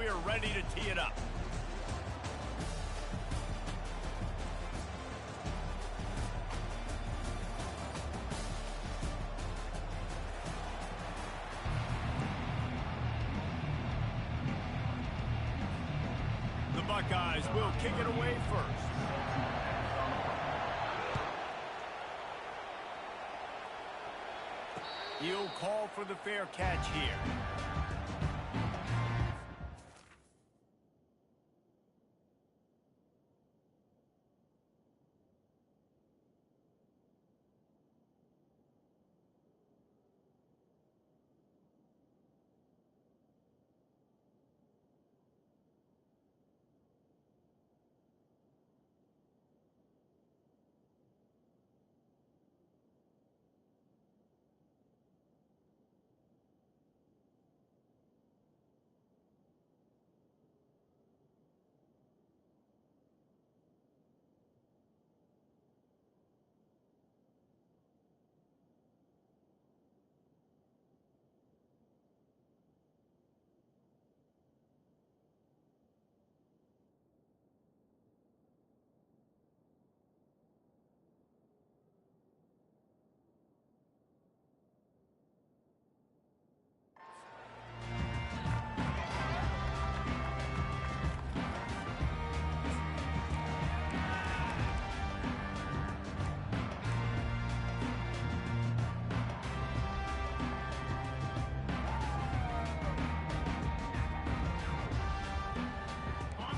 we are ready to tee it up. The Buckeyes will kick it away first. He'll call for the fair catch here.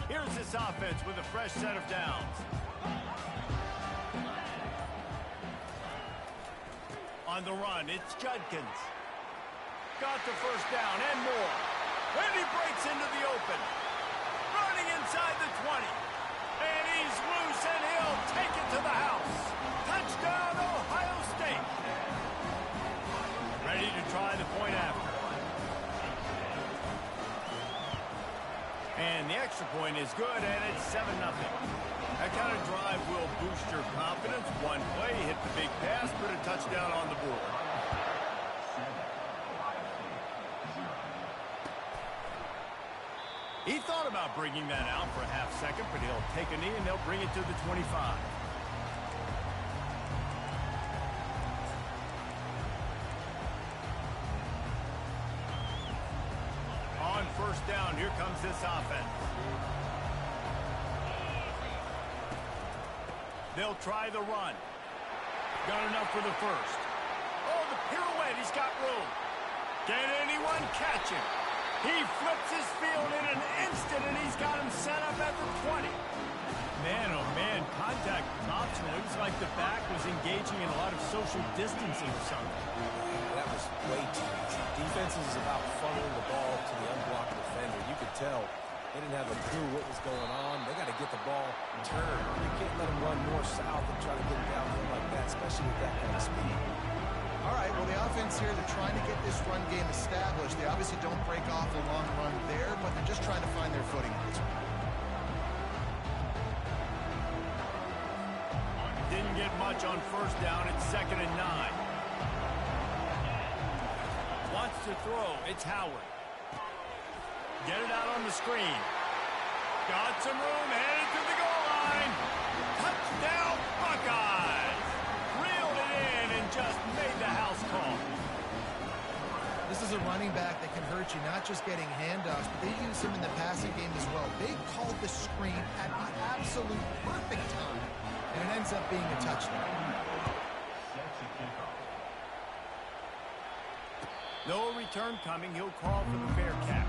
Here's this offense with a fresh set of downs. On the run, it's Judkins. Got the first down and more. And he breaks into the open. Running inside the 20. And he's loose, and he'll take it to the house. Touchdown, Ohio State. Ready to try the point after. And the extra point is good, and it's 7-0. That kind of drive will boost your confidence. One play, hit the big pass, put a touchdown on the board. He thought about bringing that out for a half second, but he'll take a knee, and they'll bring it to the 25. First down, here comes this offense. They'll try the run. Got enough for the first. Oh, the pirouette, he's got room. Can anyone catch him? He flips his field in an instant, and he's got him set up at the 20. Man, oh man, contact was optional. It was like the back was engaging in a lot of social distancing or something. That was way too easy. Defense is about funneling the ball to the unblocked defender. You could tell they didn't have a clue what was going on. They got to get the ball turned. You can't let them run north south and try to get it downhill like that, especially with that kind of speed. All right, well, the offense here, they're trying to get this run game established. They obviously don't break off a long run there, but they're just trying to find their footing at this point. Didn't get much on first down. It's 2nd and 9. Wants to throw. It's Howard. Get it out on the screen. Got some room. Headed to the goal line. Touchdown, Buckeyes. Reeled it in and just made the house call. This is a running back that can hurt you, not just getting handoffs, but they use him in the passing game as well. They called the screen at the absolute perfect time, and it ends up being a touchdown. No return coming. He'll call for the fair catch.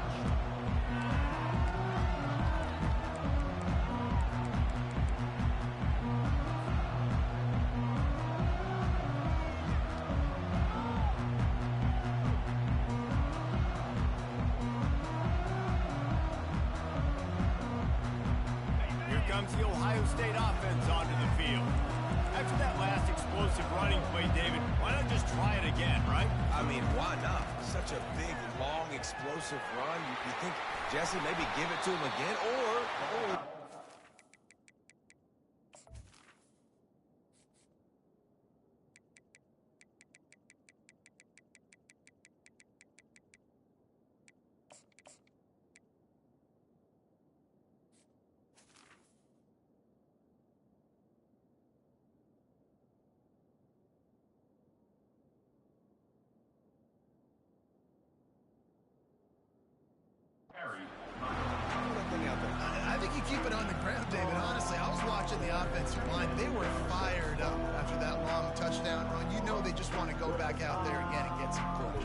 Here comes the Ohio State offense onto the field. After that last explosive running play, David, why not just try it again, right? I mean, why not? Such a big, long, explosive run. You think Jesse maybe give it to him again, or keep it on the ground, David. Honestly, I was watching the offensive line. They were fired up after that long touchdown run. You know they just want to go back out there again and get some push.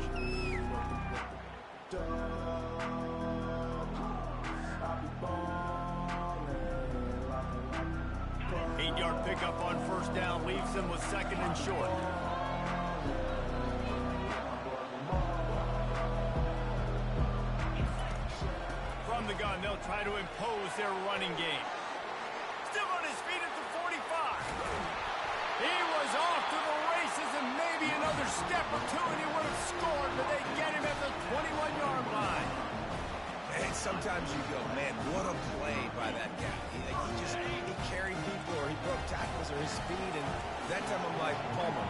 8-yard pickup on first down leaves them with second and short. From the gun, they'll try to impose their running game. Still on his feet at the 45. He was off to the races and maybe another step or two and he would have scored, but they get him at the 21-yard line. And sometimes you go, man, what a play by that guy. He carried people or he broke tackles or his speed. And that time I'm like, Palmer,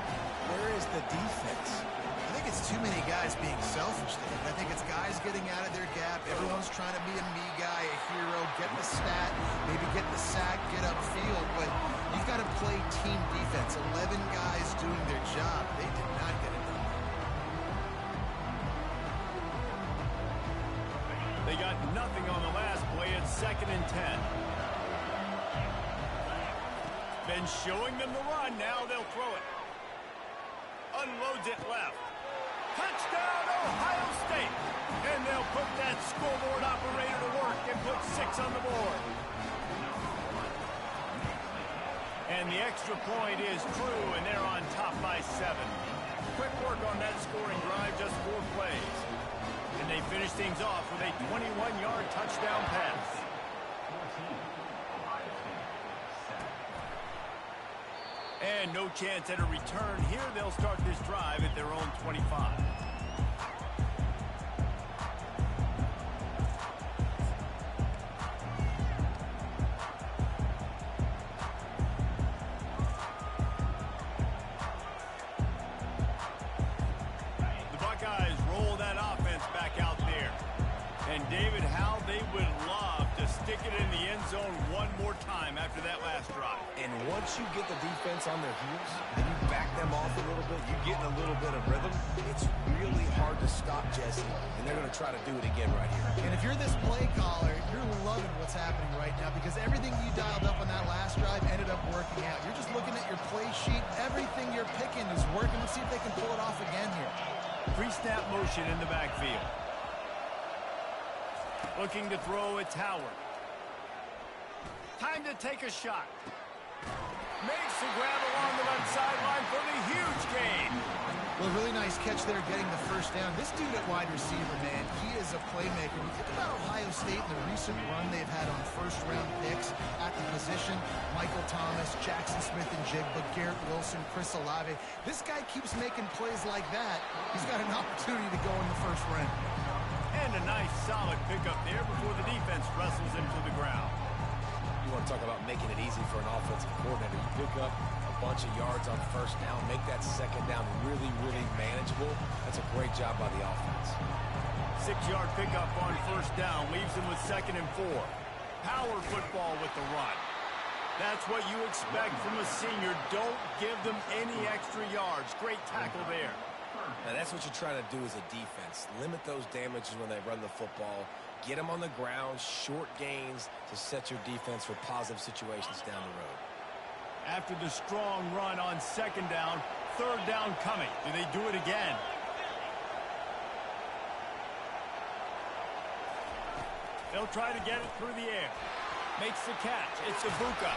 where is the defense? I think it's too many guys being selfish, David. I think it's guys getting out of their gap. Everyone's trying to be a me guy, a hero, get the stat, maybe get the sack, get upfield. But you've got to play team defense. 11 guys doing their job. They did not get it done. They got nothing on the last play at 2nd and 10. Been showing them the run. Now they'll throw it. Unloads it left. Touchdown, Ohio State. And they'll put that scoreboard operator to work and put 6 on the board. And the extra point is true, and they're on top by 7. Quick work on that scoring drive, just 4 plays. And they finish things off with a 21-yard touchdown pass. And no chance at a return here. They'll start this drive at their own 25. The Buckeyes roll that offense back out there. And David, how they would love to stick it in the end zone one more time after that last drive. And once you get the defense on their heels and you back them off a little bit, you get in a little bit of rhythm, it's really hard to stop Jesse, and they're going to try to do it again right here. And if you're this play caller, you're loving what's happening right now because everything you dialed up on that last drive ended up working out. You're just looking at your play sheet. Everything you're picking is working. Let's see if they can pull it off again here. Pre-snap motion in the backfield. Looking to throw, it's Howard. Time to take a shot. Makes the grab along the left sideline for the huge gain. Well, really nice catch there getting the first down. This dude at wide receiver, man, he is a playmaker. When you think about Ohio State and the recent run they've had on first-round picks at the position, Michael Thomas, Jackson Smith-Njigba, Garrett Wilson, Chris Olave. This guy keeps making plays like that. He's got an opportunity to go in the first round. And a nice solid pickup there before the defense wrestles him to the ground. You want to talk about making it easy for an offensive coordinator. You pick up a bunch of yards on first down, make that second down really, really manageable. That's a great job by the offense. 6-yard pickup on first down leaves him with 2nd and 4. Power football with the run. That's what you expect from a senior. Don't give them any extra yards. Great tackle there. Now, that's what you're trying to do as a defense. Limit those damages when they run the football. Get them on the ground, short gains to set your defense for positive situations down the road. After the strong run on 2nd down, 3rd down coming. Do they do it again? They'll try to get it through the air. Makes the catch. It's Ibuka.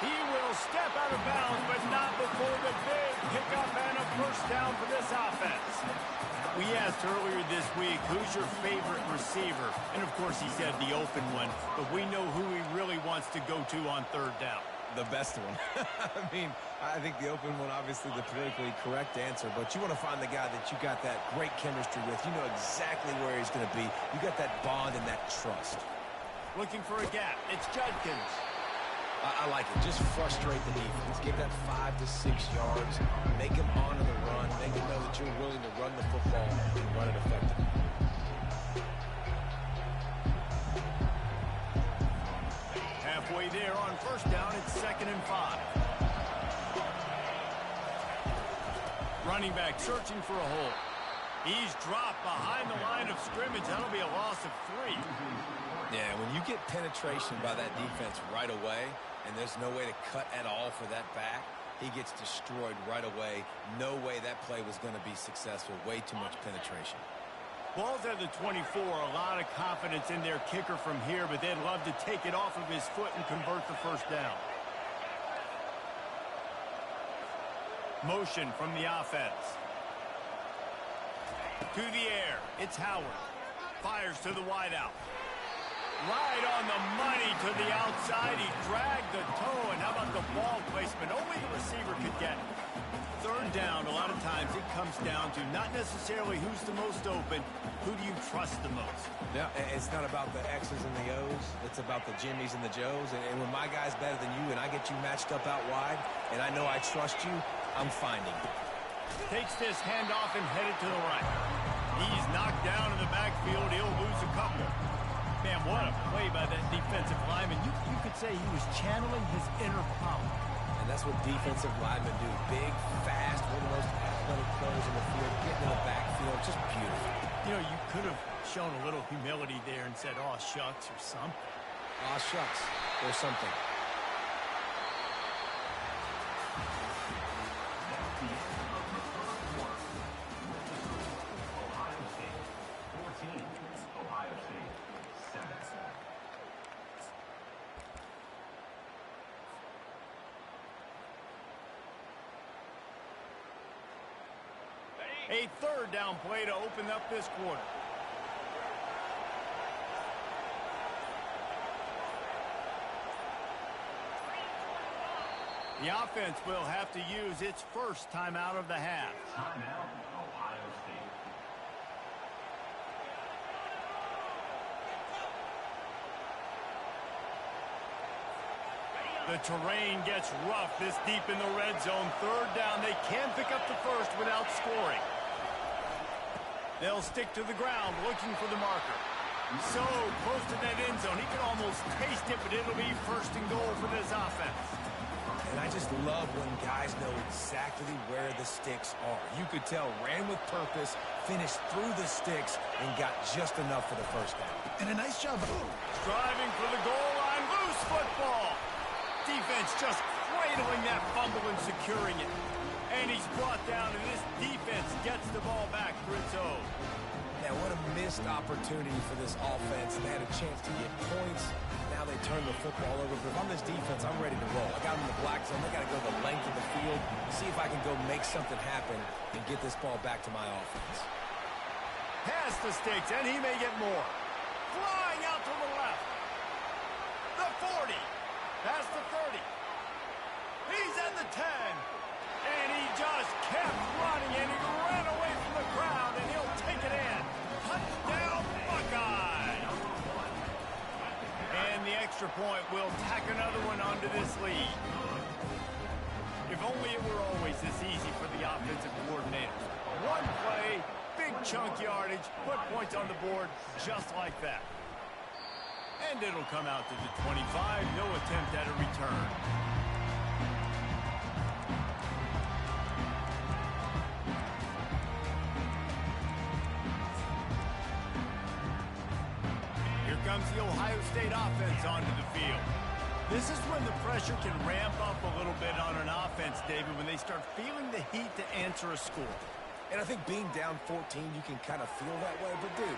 He will step out of bounds, but not before the big pickup and a first down for this offense. We asked earlier this week, who's your favorite receiver? And, of course, he said the open one, but we know who he really wants to go to on 3rd down. The best one. I mean, I think the open one, obviously the politically correct answer, but you want to find the guy that you got that great chemistry with. You know exactly where he's going to be. You got that bond and that trust. Looking for a gap. It's Judkins. I like it. Just frustrate the defense. Give that 5 to 6 yards. Make them honor the run. Make them know that you're willing to run the football and run it effectively. Halfway there on first down, it's 2nd and 5. Running back searching for a hole. He's dropped behind the line of scrimmage. That'll be a loss of 3. Yeah, when you get penetration by that defense right away, and there's no way to cut at all for that back, he gets destroyed right away. No way that play was going to be successful. Way too much penetration. Ball's at the 24. A lot of confidence in their kicker from here, but they'd love to take it off of his foot and convert the first down. Motion from the offense. To the air. It's Howard. Fires to the wideout. Right on the money to the outside. He dragged the toe, and how about the ball placement? Only the receiver could get it. Third down, a lot of times it comes down to not necessarily who's the most open, who do you trust the most? Yeah, it's not about the X's and the O's. It's about the Jimmys and the Joes. And when my guy's better than you and I get you matched up out wide, and I know I trust you, I'm finding you. Takes this handoff and headed to the right. He's knocked down in the backfield. He'll lose a couple. Man, what a play by that defensive lineman. You could say he was channeling his inner power. And that's what defensive linemen do. Big, fast, one of the most athletic players in the field, getting in the backfield, just beautiful. You know, you could have shown a little humility there and said, "Aw, shucks," or something. Aw, shucks, or something. A third down play to open up this quarter. The offense will have to use its first timeout of the half. Timeout, Ohio State. The terrain gets rough this deep in the red zone. Third down, they can pick up the first without scoring. They'll stick to the ground looking for the marker. So close to that end zone, he can almost taste it, but it'll be first and goal for this offense. And I just love when guys know exactly where the sticks are. You could tell, ran with purpose, finished through the sticks, and got just enough for the first down. And a nice job. Striving for the goal line, loose football. Defense just cradling that fumble and securing it. And he's brought down, and this defense gets the ball back for its own. Now, what a missed opportunity for this offense. They had a chance to get points. Now they turn the football over. But if I'm this defense, I'm ready to roll. I got them in the black zone. They got to go the length of the field, see if I can go make something happen and get this ball back to my offense. Past the sticks, and he may get more. Flying out to the left. The 40. Past the 30. He's at the 10. And he just kept running, and he ran away from the crowd, and he'll take it in. Touchdown, Buckeye! And the extra point will tack another one onto this lead. If only it were always this easy for the offensive coordinator. One play, big chunk yardage, put points on the board just like that. And it'll come out to the 25, no attempt at a return. Comes the Ohio State offense onto the field. This is when the pressure can ramp up a little bit on an offense, David, when they start feeling the heat to answer a score. And I think being down 14, you can kind of feel that way. But, dude,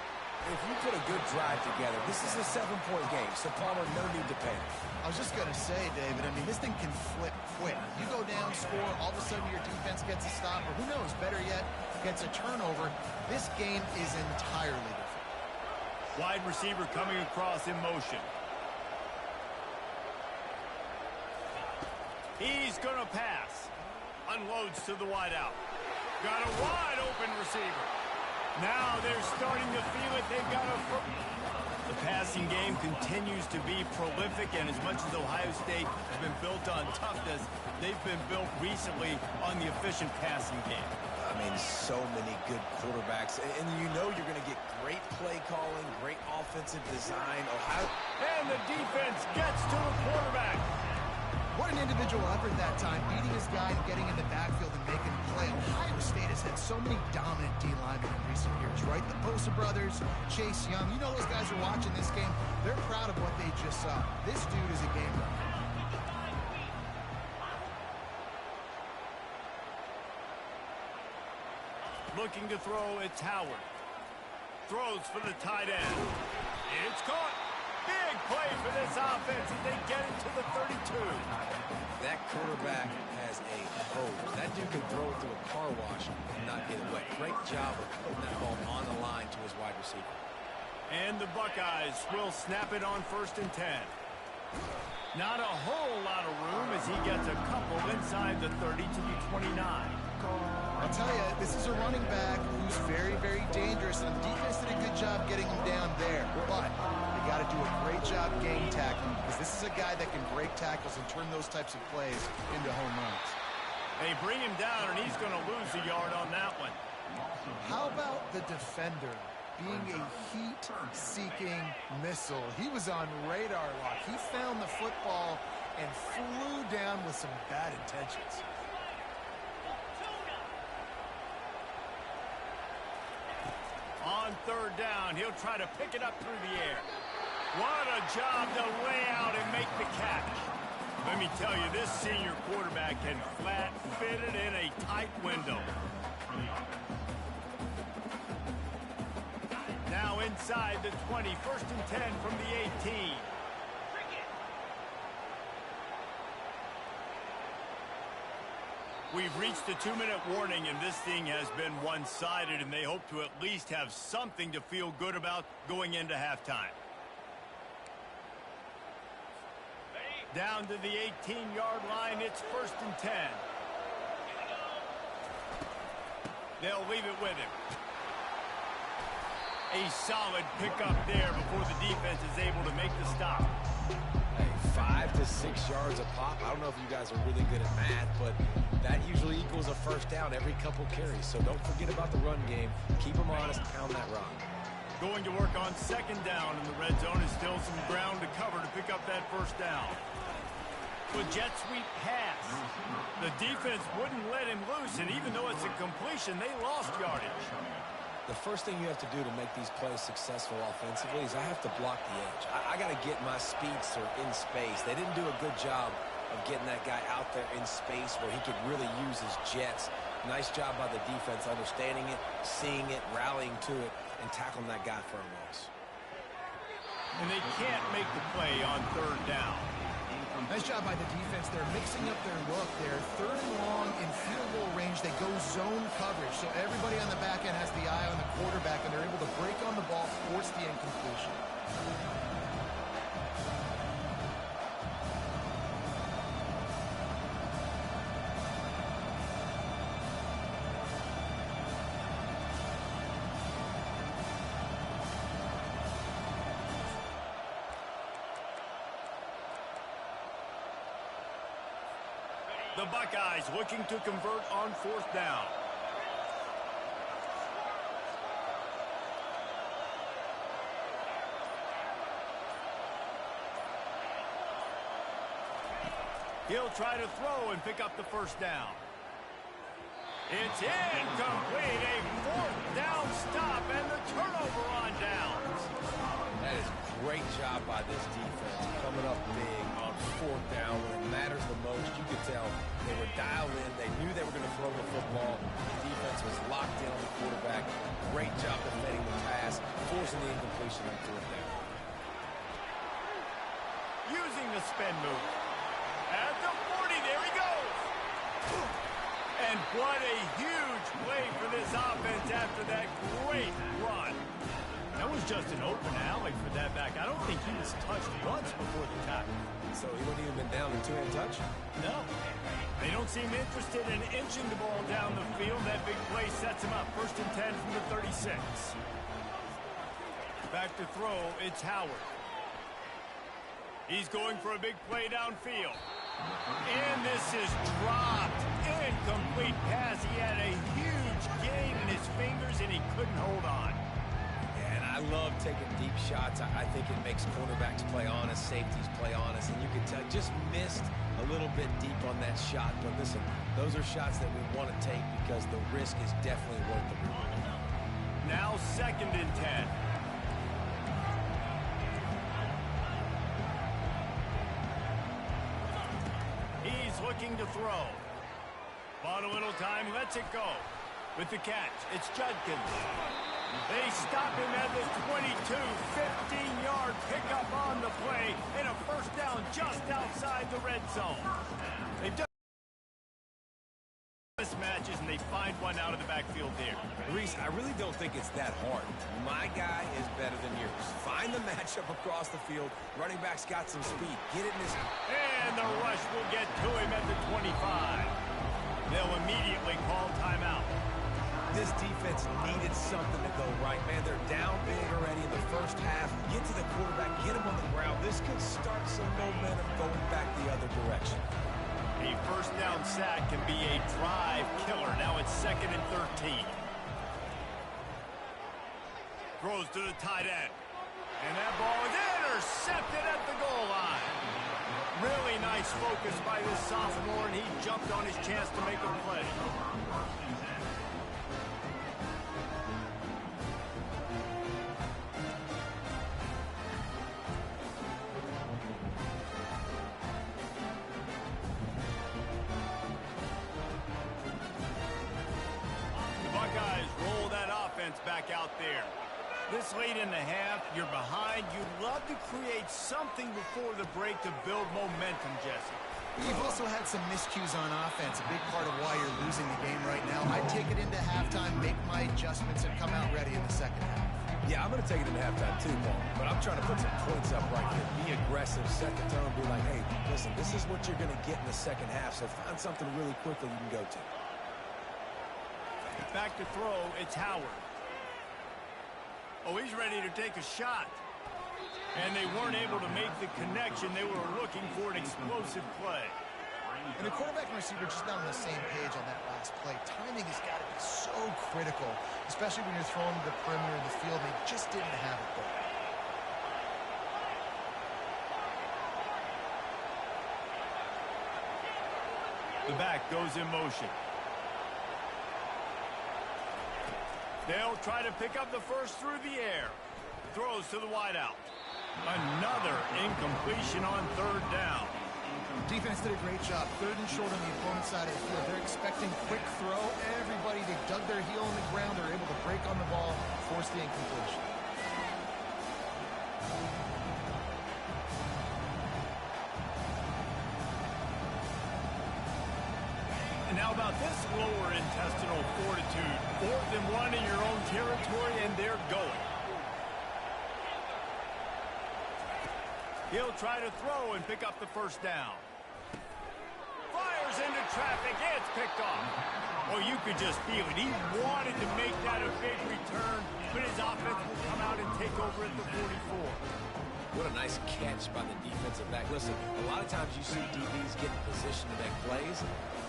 if you put a good drive together, this is a 7-point game. So, Palmer, no need to panic. I was just going to say, David, I mean, this thing can flip quick. You go down, score, all of a sudden your defense gets a stop, or who knows, better yet, gets a turnover. This game is entirely different. Wide receiver coming across in motion. He's going to pass. Unloads to the wideout. Got a wide open receiver. Now they're starting to feel it. They've got a foot. The passing game continues to be prolific, and as much as Ohio State has been built on toughness, they've been built recently on the efficient passing game. I mean, so many good quarterbacks. And you know you're going to get great play calling, great offensive design. Ohio. And the defense gets to the quarterback. What an individual effort that time, beating his guy and getting in the backfield and making a play. Ohio State has had so many dominant D linemen in recent years, right? The Bosa brothers, Chase Young. You know those guys are watching this game. They're proud of what they just saw. This dude is a gamer. Looking to throw, it's Howard. Throws for the tight end. It's caught. Big play for this offense as they get it to the 32. That quarterback has a hose. That dude can throw it through a car wash and not get it wet. Great job of putting that ball on the line to his wide receiver. And the Buckeyes will snap it on 1st and 10. Not a whole lot of room as he gets a couple inside the 30 to the 29. I'll tell you, this is a running back who's very, very dangerous, and the defense did a good job getting him down there. But they got to do a great job game tackling because this is a guy that can break tackles and turn those types of plays into home runs. They bring him down, and he's going to lose a yard on that one. How about the defender being a heat-seeking missile? He was on radar lock. He found the football and flew down with some bad intentions. On 3rd down, he'll try to pick it up through the air. What a job to lay out and make the catch. Let me tell you, this senior quarterback can flat fit it in a tight window. Now inside the 20, 1st and 10 from the 18. We've reached the 2-minute warning, and this thing has been one-sided, and they hope to at least have something to feel good about going into halftime. Down to the 18-yard line, it's 1st and 10. They'll leave it with him. A solid pickup there before the defense is able to make the stop. Hey, 5 to 6 yards a pop. I don't know if you guys are really good at math, but that usually equals a 1st down every couple carries. So don't forget about the run game. Keep them honest, pound that rock. Going to work on 2nd down, and the red zone is still some ground to cover to pick up that 1st down. With jet sweep pass. The defense wouldn't let him loose, and even though it's a completion, they lost yardage. The first thing you have to do to make these plays successful offensively is I have to block the edge. I got to get my speedster in space. They didn't do a good job of getting that guy out there in space where he could really use his jets. Nice job by the defense understanding it, seeing it, rallying to it, and tackling that guy for a loss. And they can't make the play on 3rd down. Nice job by the defense. They're mixing up their look. They're 3rd and long in field goal range. They go zone coverage. So everybody on the back end has the eye on the quarterback, and they're able to break on the ball, force the incompletion. The Buckeyes looking to convert on 4th down. He'll try to throw and pick up the 1st down. It's incomplete. A 4th down stop and the turnover on downs. That is a great job by this defense, coming up big on 4th down when it matters the most. You could tell they were dialed in. They knew they were going to throw the football. The defense was locked in on the quarterback. Great job defending the pass, forcing the incompletion on 4th down. Using the spin move. At the 40, there he goes. And what a huge play for this offense after that great run. That was just an open alley for that back. I don't think he was touched once before the tackle. So he wouldn't even been down in 2-hand touch? No. They don't seem interested in inching the ball down the field. That big play sets him up. 1st and 10 from the 36. Back to throw, it's Howard. He's going for a big play downfield. And this is dropped. Incomplete pass. He had a huge gain in his fingers, and he couldn't hold on. Yeah, and I love taking deep shots. I think it makes quarterbacks play honest, safeties play honest, and you can tell just missed a little bit deep on that shot. But listen, those are shots that we want to take because the risk is definitely worth the reward. Now 2nd and 10. He's looking to throw. Bought a little time, lets it go. With the catch, it's Judkins. They stop him at the 22, 15-yard pickup on the play, and a first down just outside the red zone. They've done mismatches, and they find one out of the backfield there. Reese, I really don't think it's that hard. My guy is better than yours. Find the matchup across the field. Running back's got some speed. Get it in his... And the rush will get to him at the 25. They'll immediately call timeout. This defense needed something to go right, man. They're down big already in the first half. Get to the quarterback, get him on the ground. This could start some momentum going back the other direction. A first down sack can be a drive killer. Now it's 2nd and 13. Throws to the tight end. And that ball is intercepted at the goal line. Really nice focus by this sophomore, and he jumped on his chance to make a play. Back out there. This late in the half, you're behind. You'd love to create something before the break to build momentum, Jesse. You've also had some miscues on offense, a big part of why you're losing the game right now. I'd take it into halftime, make my adjustments, and come out ready in the second half. Yeah, I'm going to take it into halftime too, Paul. But I'm trying to put some points up right here. Be aggressive, set the tone, be like, hey, listen, this is what you're going to get in the second half, so find something really quickly you can go to. Back to throw, it's Howard. Oh, he's ready to take a shot. And they weren't able to make the connection. They were looking for an explosive play. And the quarterback and receiver just not on the same page on that last play. Timing has got to be so critical, especially when you're throwing to the perimeter of the field. They just didn't have it there. The back goes in motion. They'll try to pick up the first through the air. Throws to the wideout. Another incompletion on 3rd down. Defense did a great job. 3rd and short on the opponent's side of the field. They're expecting quick throw. Everybody, they dug their heel on the ground. They're able to break on the ball, force the incompletion. And how about this lower intestinal fortitude? 4th and 1 in your own territory, and they're going. He'll try to throw and pick up the first down. Fires into traffic. It's picked off. Oh, you could just feel it. He wanted to make that a big return, but his offense will come out and take over at the 44. What a nice catch by the defensive back. Listen, a lot of times you see DBs get in position to make plays,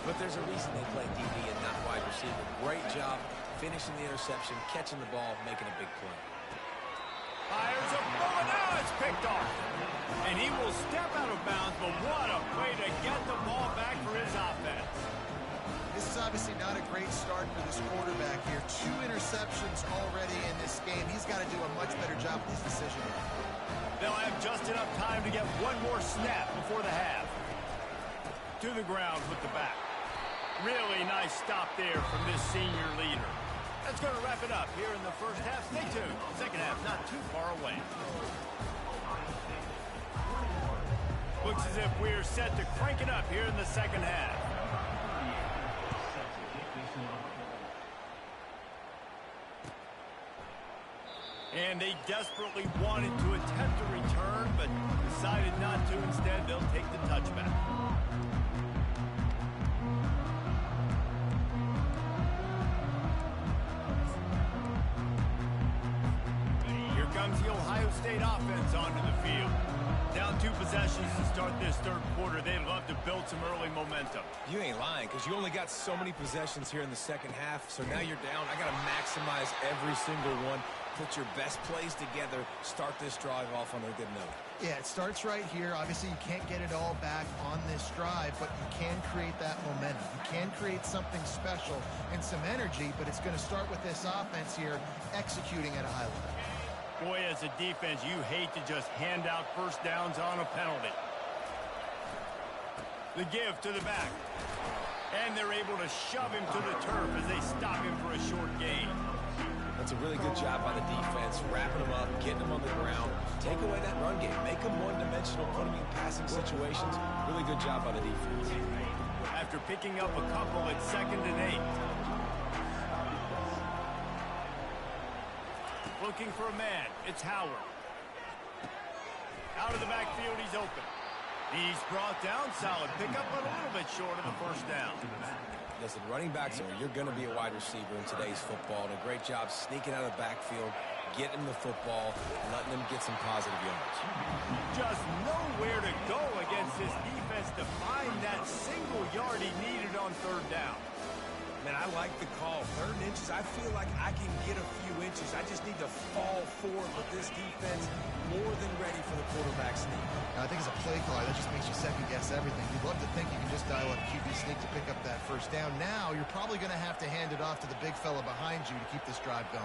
but there's a reason they play DB and not wide receiver. Great job finishing the interception, catching the ball, making a big play. Fires a bullet. Now it's picked off. And he will step out of bounds, but what a play to get the ball back for his offense. This is obviously not a great start for this quarterback here. 2 interceptions already in this game. He's got to do a much better job with his decision. They'll have just enough time to get one more snap before the half. To the ground with the back. Really nice stop there from this senior leader. That's going to wrap it up here in the first half. Stay tuned. Second half not too far away. Looks as if we're set to crank it up here in the second half. And they desperately wanted to attempt a return, but decided not to. Instead, they'll take the touchback. Here comes the Ohio State offense onto the field. Down 2 possessions to start this 3rd quarter. They'd love to build some early momentum. You ain't lying, because you only got so many possessions here in the second half, so now you're down. I got to maximize every single one. Put your best plays together. Start this drive off on a good note. Yeah, it starts right here. Obviously, you can't get it all back on this drive, but you can create that momentum. You can create something special and some energy, but it's going to start with this offense here executing at a high level. Boy, as a defense, you hate to just hand out first downs on a penalty. The give to the back. And they're able to shove him to the turf as they stop him for a short gain. That's a really good job by the defense, wrapping them up, getting them on the ground, take away that run game, make them one-dimensional, put them in passing situations. Really good job by the defense. After picking up a couple at 2nd and 8. Looking for a man. It's Howard. Out of the backfield, he's open. He's brought down. Solid pickup, but a little bit short of the first down. Listen, running backs, you're going to be a wide receiver in today's football. And a great job sneaking out of the backfield, getting the football, letting them get some positive yards. Just nowhere to go against this defense to find that single yard he needed on 3rd down. Man, I like the call. 3rd and inches, I feel like I can get a few inches. I just need to fall forward with this defense, more than ready for the quarterback sneak. I think as a play caller, that just makes you second-guess everything. You'd love to think you can just dial up QB sneak to pick up that first down. Now, you're probably going to have to hand it off to the big fella behind you to keep this drive going.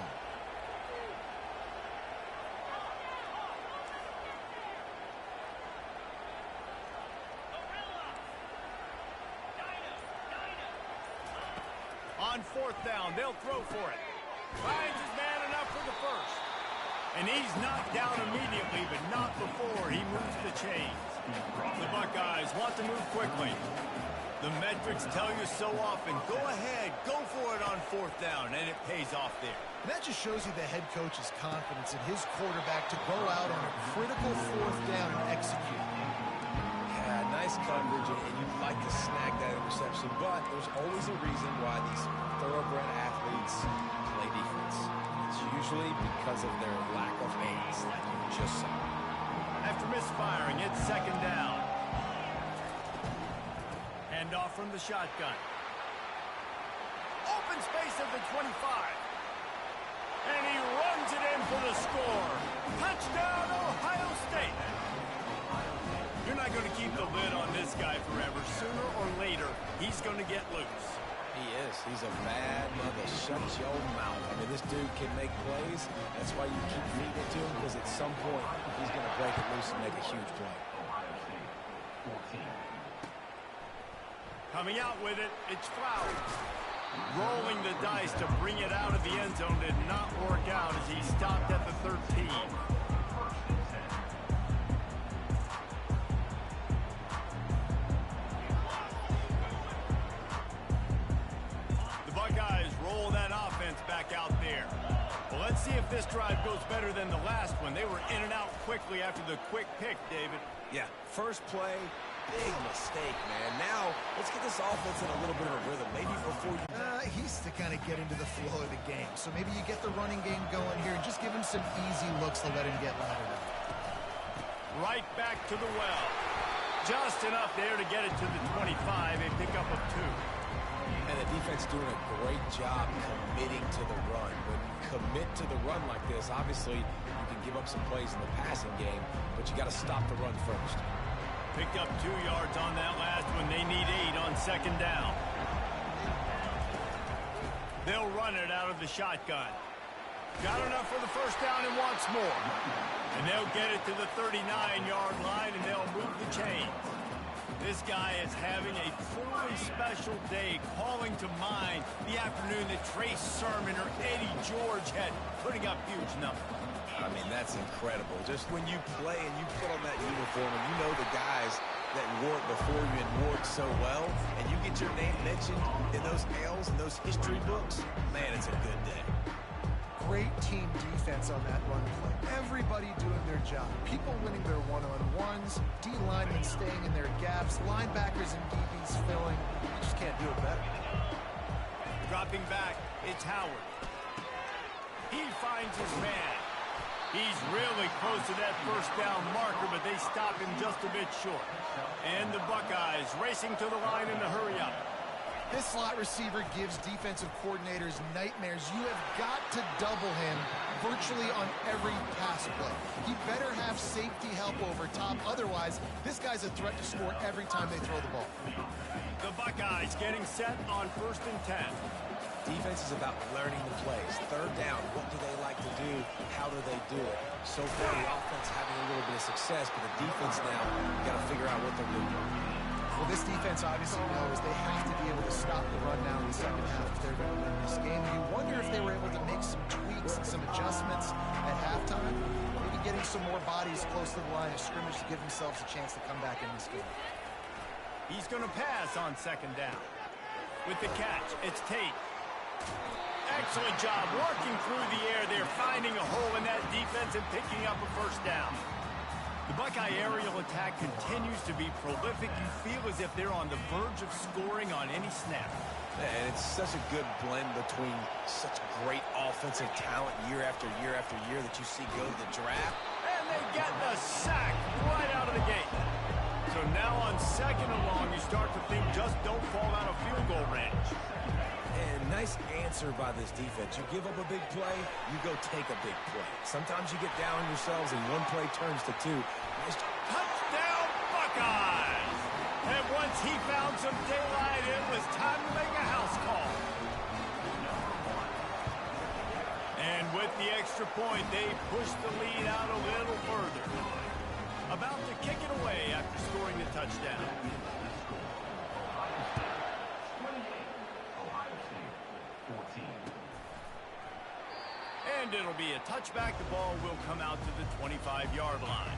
On 4th down, they'll throw for it. Finds his man enough for the first. And he's knocked down immediately, but not before he moves the chains. The Buckeyes want to move quickly. The metrics tell you so often, go ahead, go for it on 4th down, and it pays off there. And that just shows you the head coach's confidence in his quarterback to go out on a critical 4th down and execute. Yeah, nice coverage, and you'd like to snag that interception, but there's always a reason why these thoroughbred athletes play defense. It's usually because of their lack of hands, like you just saw. After misfiring, it's 2nd down. Hand off from the shotgun. Open space at the 25. And he runs it in for the score. Touchdown, Ohio State. You're not going to keep the lid on this guy forever. Sooner or later, he's going to get loose. He is. He's a bad mother. Shut your mouth. I mean, this dude can make plays. That's why you keep feeding it to him, because at some point, he's going to break it loose and make a huge play. Coming out with it, it's Flowers. Rolling the dice to bring it out of the end zone did not work out as he stopped at the 13. Back out there. Well, let's see if this drive goes better than the last one. They were in and out quickly after the quick pick, David. Yeah, first play, big mistake, man. Now, let's get this offense in a little bit of a rhythm. Maybe before you... He's to kind of get into the flow of the game. So maybe you get the running game going here and just give him some easy looks to let him get laddered up. Right back to the well. Just enough there to get it to the 25. A pickup of 2. And the defense doing a great job committing to the run. When you commit to the run like this, obviously you can give up some plays in the passing game, but you got to stop the run first. Picked up 2 yards on that last one. They need 8 on 2nd down. They'll run it out of the shotgun. Got enough for the first down and wants more. And they'll get it to the 39-yard line, and they'll move the chains. This guy is having a truly special day, calling to mind the afternoon that Trace Sermon or Eddie George had, putting up huge numbers. I mean, that's incredible. Just when you play and you put on that uniform and you know the guys that wore it before you and wore it so well, and you get your name mentioned in those L's and those history books, man, it's a good day. Great team defense on that run play. Everybody doing their job. People winning their one-on-ones, D-linemen staying in their gaps, linebackers and DBs filling. You just can't do it better. Dropping back, it's Howard. He finds his man. He's really close to that first down marker, but they stop him just a bit short. And the Buckeyes racing to the line in the hurry-up. This slot receiver gives defensive coordinators nightmares. You have got to double him virtually on every pass play. He better have safety help over top. Otherwise, this guy's a threat to score every time they throw the ball. The Buckeyes getting set on 1st and 10. Defense is about learning the plays. 3rd down, what do they like to do? How do they do it? So far, the offense having a little bit of success, but the defense now got to figure out what they're doing. Well, this defense obviously knows they have to be able to stop the run now in the second half if they're going to win this game. You wonder if they were able to make some tweaks and some adjustments at halftime, maybe getting some more bodies close to the line of scrimmage to give themselves a chance to come back in this game. He's going to pass on second down. With the catch, it's Tate. Excellent job working through the air there, finding a hole in that defense and picking up a first down. The Buckeye aerial attack continues to be prolific. You feel as if they're on the verge of scoring on any snap. And it's such a good blend between such great offensive talent year after year after year that you see go to the draft. And they get the sack right out of the gate. So now on second and long, you start to think just don't fall out of field goal range. And nice answer by this defense. You give up a big play, you go take a big play. Sometimes you get down on yourselves and one play turns to two. Touchdown, Buckeyes! And once he found some daylight, it was time to make a house call. And with the extra point, they pushed the lead out a little further. About to kick it away after scoring the touchdown. And it'll be a touchback. The ball will come out to the 25-yard line.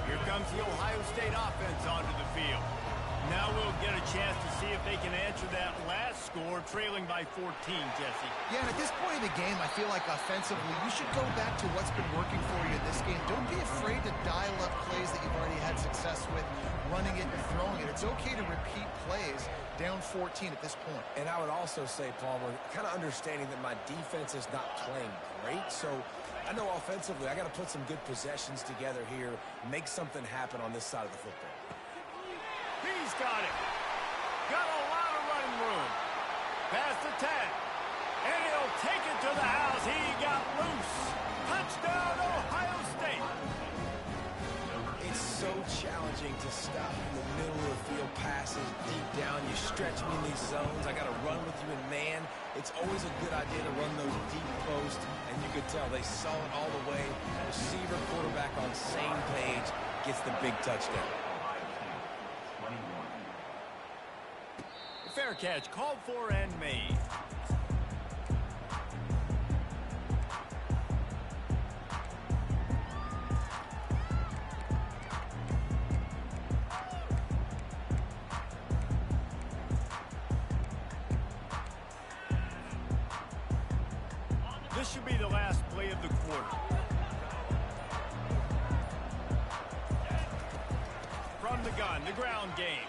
Here comes the Ohio State offense onto the field. Now we'll get a chance to see if they can answer that last score, trailing by 14, Jesse. Yeah, and at this point in the game, I feel like offensively, you should go back to what's been working for you in this game. Don't be afraid to dial up plays that you've already had success with, running it and throwing it. It's okay to repeat plays down 14 at this point. And I would also say, Palmer, kind of understanding that my defense is not playing great, so I know offensively I got to put some good possessions together here, make something happen on this side of the football. He's got it. Got a lot of running room. Past the 10. And he'll take it to the house. He got loose. Touchdown, Ohio State. It's so challenging to stop in the middle of the field passes deep down. You stretch me in these zones. I got to run with you in man. It's always a good idea to run those deep posts. And you could tell they saw it all the way. Receiver, quarterback on same page. Gets the big touchdown. Fair catch called for and made. This should be the last play of the quarter. From the gun, the ground game.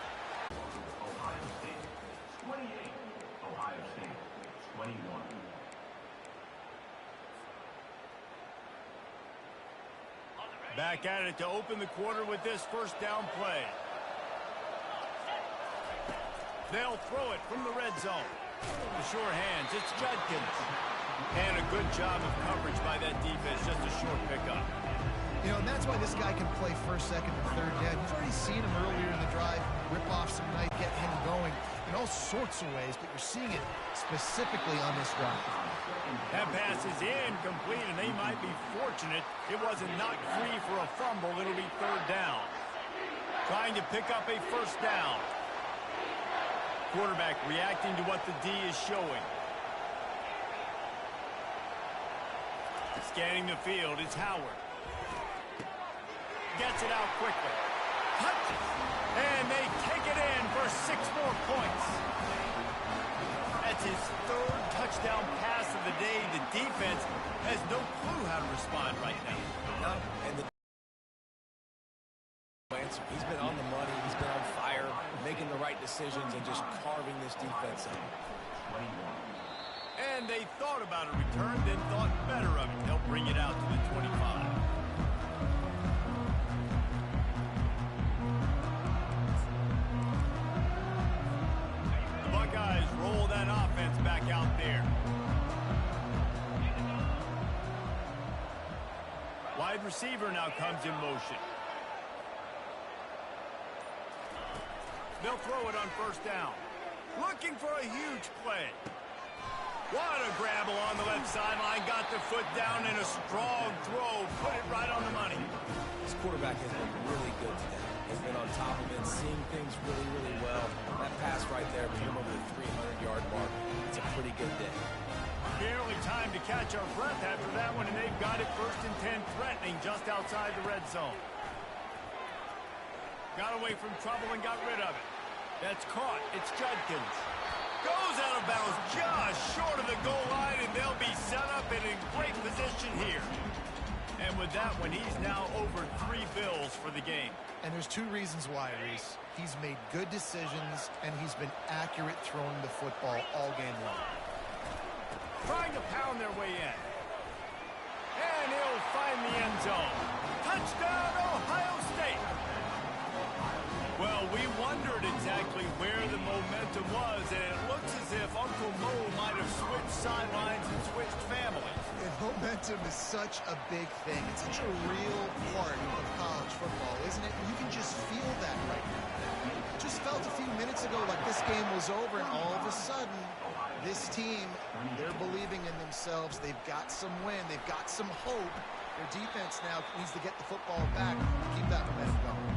Back at it to open the quarter with this first down play. They'll throw it from the red zone. The sure hands, it's Judkins. And a good job of coverage by that defense, just a short pickup. You know, and that's why this guy can play first, second, and third down. You've already seen him earlier in the drive, rip off some night, get him going in all sorts of ways, but you're seeing it specifically on this drive. That pass is incomplete, and they might be fortunate it wasn't knocked free for a fumble. It'll be third down. Trying to pick up a first down. Quarterback reacting to what the D is showing. Scanning the field is Howard. Gets it out quickly. And they take it in for 6 more points. That's his third touchdown pass of the day. The defense has no clue how to respond right now. No, and the answer. He's been on the money. He's been on fire, making the right decisions and just carving this defense up. And they thought about a return, then thought better of it. They'll bring it out to the 25. The Buckeyes roll that offense back out there. Wide receiver now comes in motion. They'll throw it on first down. Looking for a huge play. What a grab along the left sideline. Got the foot down in a strong throw. Put it right on the money. This quarterback has been really good today. He's been on top of it, seeing things really, really well. That pass right there put him over the 300-yard mark. It's a pretty good day. Barely time to catch our breath after that one, and they've got it 1st and 10, threatening just outside the red zone. Got away from trouble and got rid of it. That's caught. It's Judkins. Goes out of bounds just short of the goal line, and they'll be set up and in great position here. And with that one, he's now over 3 bills for the game. And there's 2 reasons why, Reese. He's made good decisions, and he's been accurate throwing the football all game long. Trying to pound their way in. And he'll find the end zone. Touchdown, Ohio State. Well, we wondered exactly where the momentum was, and it looks as if Uncle Mo might have switched sidelines and switched families. And momentum is such a big thing. It's such a real part of college football, isn't it? You can just feel that right now. Just felt a few minutes ago like this game was over, and all of a sudden, this team, they're believing in themselves. They've got some wind. They've got some hope. Their defense now needs to get the football back and keep that momentum going.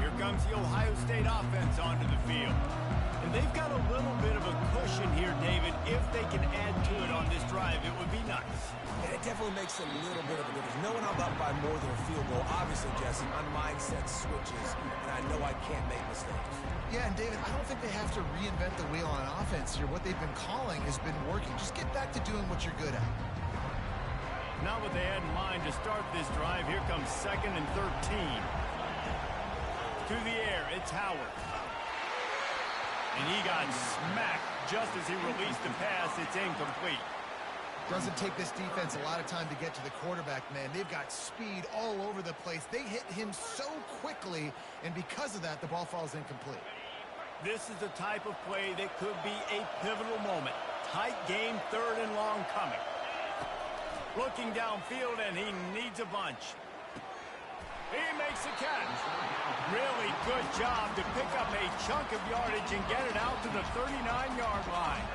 Here comes the Ohio State offense onto the field. And they've got a little bit of a cushion here, David. If they can add to it on this drive, it would be nice. And it definitely makes a little bit of a difference. Knowing I'm up by more than a field goal, obviously, Jesse, my mindset switches, and I know I can't make mistakes. Yeah, and David, I don't think they have to reinvent the wheel on offense here. What they've been calling has been working. Just get back to doing what you're good at. Not what they had in mind to start this drive. Here comes 2nd and 13. To the air, it's Howard. And he got smacked just as he released the pass. It's incomplete. Doesn't take this defense a lot of time to get to the quarterback, man. They've got speed all over the place. They hit him so quickly, and because of that, the ball falls incomplete. This is the type of play that could be a pivotal moment. Tight game, 3rd and long coming. Looking downfield, and he needs a bunch. He makes a catch. Really good job to pick up a chunk of yardage and get it out to the 39-yard line.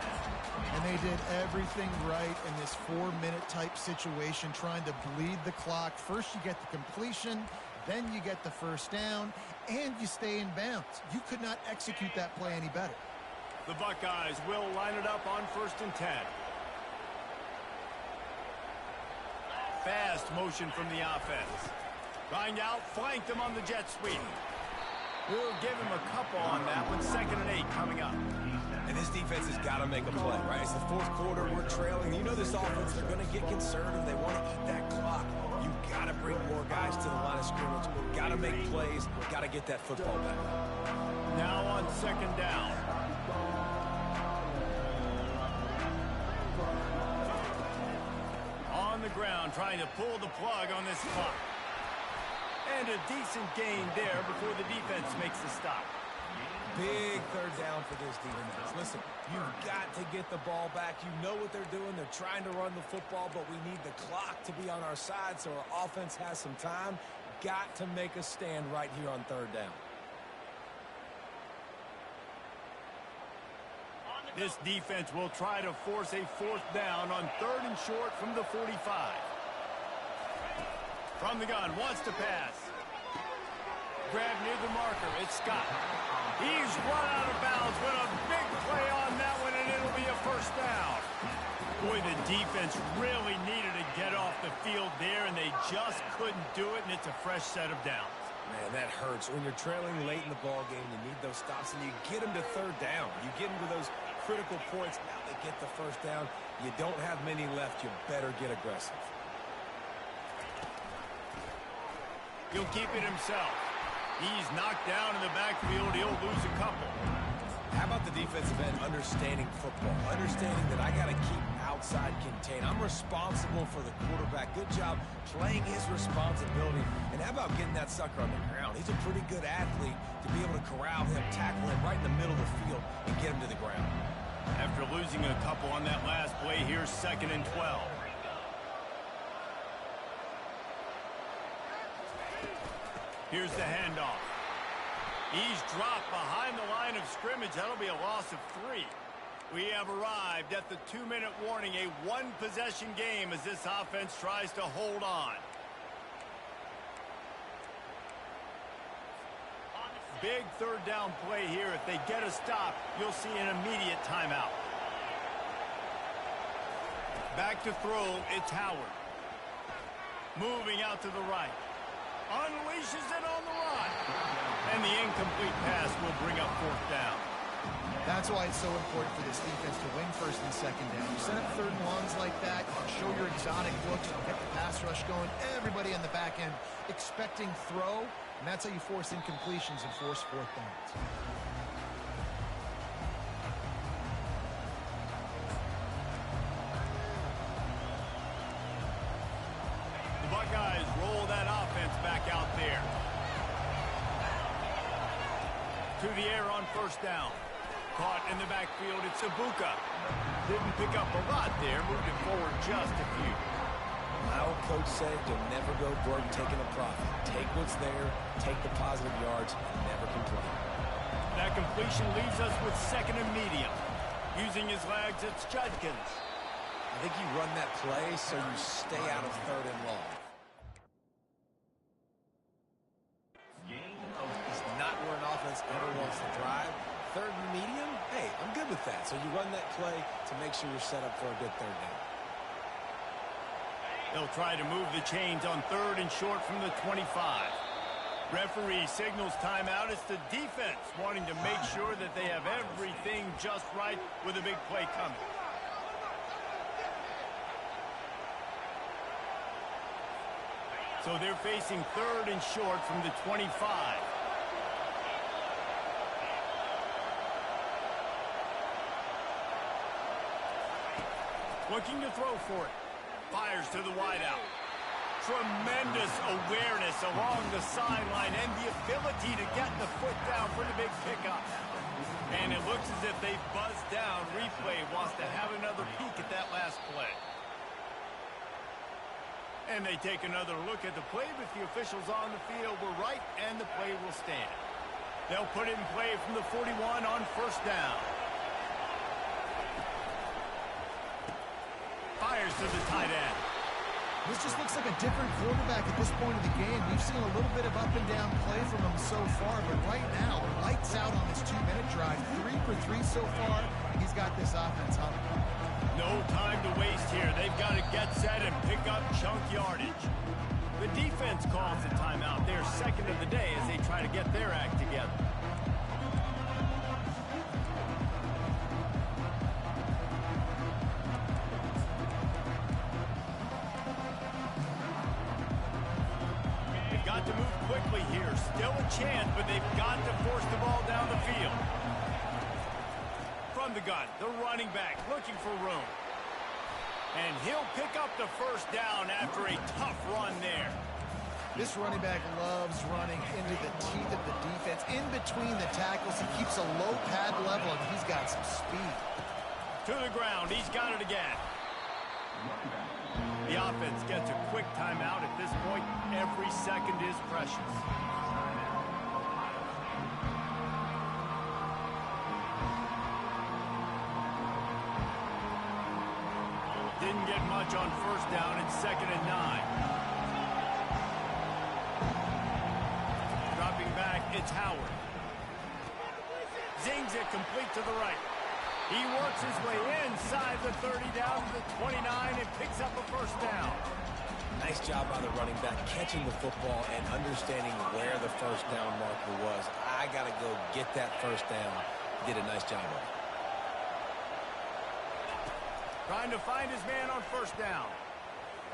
And they did everything right in this 4-minute type situation, trying to bleed the clock. First you get the completion, then you get the first down, and you stay in bounds. You could not execute that play any better. The Buckeyes will line it up on 1st and 10. Fast motion from the offense. Trying to outflank them on the jet sweep. We'll give him a couple on that one. 2nd and 8 coming up. And this defense has got to make a play, right? It's the 4th quarter. We're trailing. You know this offense, they're going to get conservative. They want to eat that clock. You got to bring more guys to the line of scrimmage. Got to make plays. Got to get that football back. Now on 2nd down. On the ground, trying to pull the plug on this clock. And a decent gain there before the defense makes the stop. Big 3rd down for this defense. Listen, you've got to get the ball back. You know what they're doing. They're trying to run the football, but we need the clock to be on our side so our offense has some time. Got to make a stand right here on 3rd down. This defense will try to force a 4th down on 3rd and short from the 45. From the gun, wants to pass. Grab near the marker, it's Scott. He's run out of bounds with a big play on that one, and it'll be a 1st down. Boy, the defense really needed to get off the field there, and they just couldn't do it, and it's a fresh set of downs. Man, that hurts. When you're trailing late in the ball game, you need those stops, and you get them to 3rd down. You get them to those critical points. Now they get the 1st down. You don't have many left. You better get aggressive. He'll keep it himself. He's knocked down in the backfield. He'll lose a couple. How about the defensive end understanding football? Understanding that I got to keep outside contained. I'm responsible for the quarterback. Good job playing his responsibility. And how about getting that sucker on the ground? He's a pretty good athlete to be able to corral him, tackle him right in the middle of the field, and get him to the ground. After losing a couple on that last play, here's 2nd and 12. Here's the handoff. He's dropped behind the line of scrimmage. That'll be a loss of 3. We have arrived at the 2-minute warning, a one-possession game as this offense tries to hold on. Big third down play here. If they get a stop, you'll see an immediate timeout. Back to throw, it's Howard. Moving out to the right. Unleashes it on the run. And the incomplete pass will bring up 4th down. That's why it's so important for this defense to win 1st and 2nd down. You set up 3rd and longs like that, you can show your exotic looks, you can get the pass rush going, everybody on the back end expecting throw, and that's how you force incompletions and force 4th downs. The Buckeyes roll that offense back out there. To the air on 1st down. Caught in the backfield, it's Ibuka. Didn't pick up a lot there, moved it forward just a few. My old coach said you'll never go broke taking a profit. Take what's there, take the positive yards, and never complain. That completion leaves us with 2nd and medium. Using his legs, it's Judkins. I think you run that play so you stay out of 3rd and long. It's not where an offense ever wants to drive. 3rd and medium, hey, I'm good with that. So you run that play to make sure you're set up for a good 3rd down. They'll try to move the chains on 3rd and short from the 25. Referee signals timeout. It's the defense wanting to make sure that they have everything just right with a big play coming. So they're facing 3rd and short from the 25. Looking to throw for it. Fires to the wideout. Tremendous awareness along the sideline and the ability to get the foot down for the big pickup. And it looks as if they buzzed down. Replay wants to have another peek at that last play. And they take another look at the play, but the officials on the field were right, and the play will stand. They'll put it in play from the 41 on 1st down. Fires to the tight end. This just looks like a different quarterback at this point of the game. We've seen a little bit of up and down play from him so far, but right now, lights out on this 2-minute drive. 3 for 3 so far. He's got this offense humming. No time to waste here. They've got to get set and pick up chunk yardage. The defense calls the timeout. They're 2nd of the day as they try to get their act together. Got to move quickly here. Still a chance, but they've got to force the ball down the field. From the gun, the running back looking for room. And he'll pick up the 1st down after a tough run there. This running back loves running into the teeth of the defense. In between the tackles, he keeps a low pad level, and he's got some speed. To the ground, he's got it again. The offense gets a quick timeout. At this point, every second is precious. Didn't get much on 1st down. It's 2nd and 9. Dropping back, it's Howard. Zings it complete to the right. He works his way inside the 30 down to the 29 and picks up a 1st down. Nice job by the running back catching the football and understanding where the 1st down marker was. I got to go get that 1st down. Did a nice job of it. Trying to find his man on 1st down.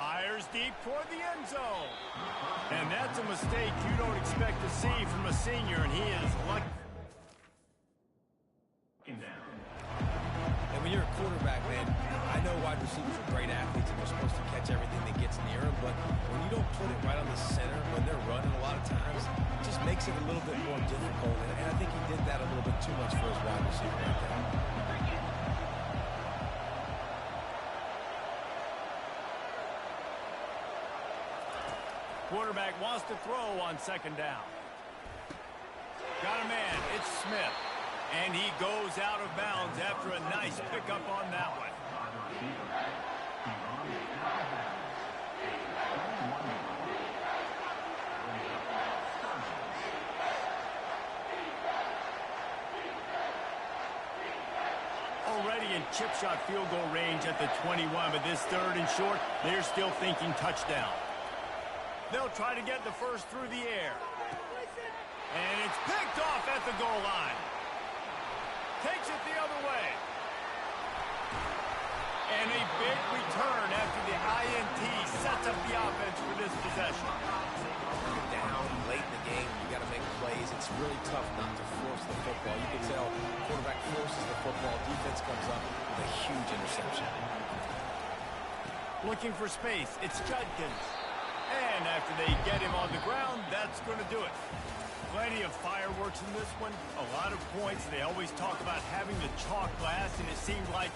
Fires deep toward the end zone. And that's a mistake you don't expect to see from a senior, and he is lucky. And when you're a quarterback, man, I know wide receivers are great athletes and they're supposed to catch everything that gets near them, but when you don't put it right on the center, when they're running a lot of times, it just makes it a little bit more difficult. And I think he did that a little bit too much for his wide receiver right there. Quarterback wants to throw on second down. Got a man. It's Smith. And he goes out of bounds after a nice pickup on that one. Already in chip shot field goal range at the 21, but this third and short, they're still thinking touchdown. They'll try to get the first through the air. And it's picked off at the goal line. Takes it the other way. And a big return after the INT sets up the offense for this possession. You're down late in the game. You got to make plays. It's really tough not to force the football. You can tell quarterback forces the football. Defense comes up with a huge interception. Looking for space. It's Judkins. And after they get him on the ground, that's going to do it. Plenty of fireworks in this one. A lot of points. They always talk about having the chalk glass, and it seemed like